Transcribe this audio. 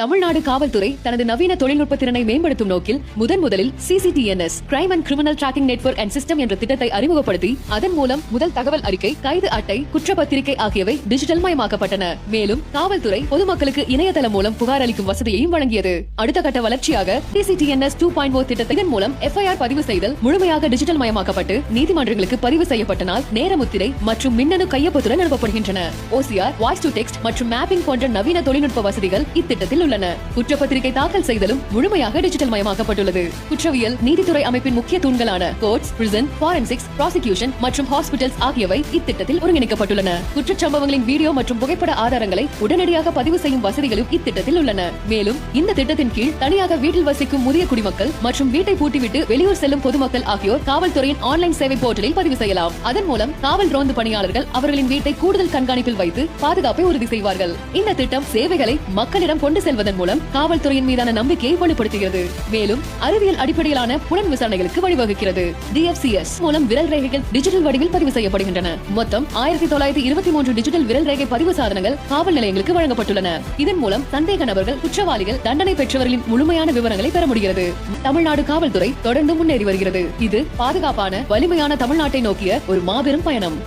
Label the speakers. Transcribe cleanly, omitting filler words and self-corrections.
Speaker 1: தமிழ்நாடு காவல்துறை தனது நவீன தொழில்நுட்ப திறனை மேம்படுத்தும் நோக்கில் முதலில் CCTNS crime and criminal tracking network and system என்ற திட்டத்தை அறிமுகப்படுத்தி அதன் மூலம் முதல் தகவல் அறிக்கை, கைது அட்டை, குற்றப்பத்திரிகை ஆகியவை டிஜிட்டல் மயமாக்கப்பட்டன. மேலும் காவல்துறை பொதுமக்களுக்கு இணையதளம் மூலம் புகார் அளிக்கும் வசதியையும் வழங்கியது. அடுத்த கட்ட வளர்ச்சியாக CCTNS 2.0 திட்டத்தின் மூலம் FIR பதிவு செய்தல் முழுமையாக டிஜிட்டல் மயமாக்கப்பட்டு நீதிமன்றங்களுக்கு பதிவு செய்யப்பட்ட நாள், நேர முத்திரை மற்றும் மின்னணு கையொப்பத்துடன் அனுப்பப்படுகின்றன. OCR, வாய்ஸ் டு டெக்ஸ்ட் மற்றும் மேப்பிங் போன்ற நவீன தொழில்நுட்ப வசதிகள் இத்திட்டத்தில் உள்ளன. குற்றப்பத்திரிகை தாக்கல் செய்தலும் முழுமையாக டிஜிட்டல் மயமாக்கப்பட்டுள்ளது. குற்றவியல் நீதித்துறை அமைப்பின் முக்கிய தூண்களான கோர்ட்ஸ், பிரிசன், ஃபாரன்சிக்ஸ், ப்ராசிக்யூஷன் மற்றும் ஹாஸ்பிட்டல்ஸ் ஆகியவை இத்திட்டத்தில் ஒருங்கிணைக்கப்பட்டுள்ளன. குற்றச்சம்பவங்களின் வீடியோ மற்றும் புகைப்பட ஆதாரங்களை உடனடியாக பதிவு செய்யும் வசதிகளும் இத்திட்டத்தில் உள்ளன. மேலும் இந்த திட்டத்தின் கீழ் தனியாக வீட்டில் வசிக்கும் முதிய குடிமக்கள் மற்றும் வீட்டை பூட்டிவிட்டு வெளியூர் செல்லும் பொதுமக்கள் ஆகியோர் காவல்துறையின் ஆன்லைன் சேவை போர்ட்டலில் பதிவு செய்யலாம். அதன் மூலம் காவல் ரோந்து பணியாளர்கள் அவர்களின் வீட்டை கூடுதல் கண்காணிப்பில் வைத்து பாதுகாப்பை உறுதி செய்வார்கள். இந்த திட்டம் சேவைகளை மக்களிடம் கொண்டு செல்வதன் மூலம் காவல்துறையின் மீதான நம்பிக்கையை வலுப்படுத்துகிறது. மேலும் அறிவியல் அடிப்படையிலான புலன் விசாரணைகளுக்கு வழிவகுக்கிறது. DFCS மூலம் விரல் ரேகைகள் டிஜிட்டல் வடிவில் பதிவு செய்யப்படுகின்றன. மொத்தம் 1923 டிஜிட்டல் விரல் ரேகை பதிவு சாதனங்கள் காவல் நிலையங்களுக்கு வழங்கப்பட்டுள்ளன. இதன் மூலம் சந்தேக நபர்கள், குற்றவாளிகள், தண்டனை பெற்றவர்களின் முழுமையான விவரங்களை பெற முடிகிறது. தமிழ்நாடு காவல்துறை தொடர்ந்து முன்னேறி வருகிறது. இது பாதுகாப்பான, வலிமையான தமிழ்நாட்டை நோக்கிய ஒரு மாபெரும் பயணம்.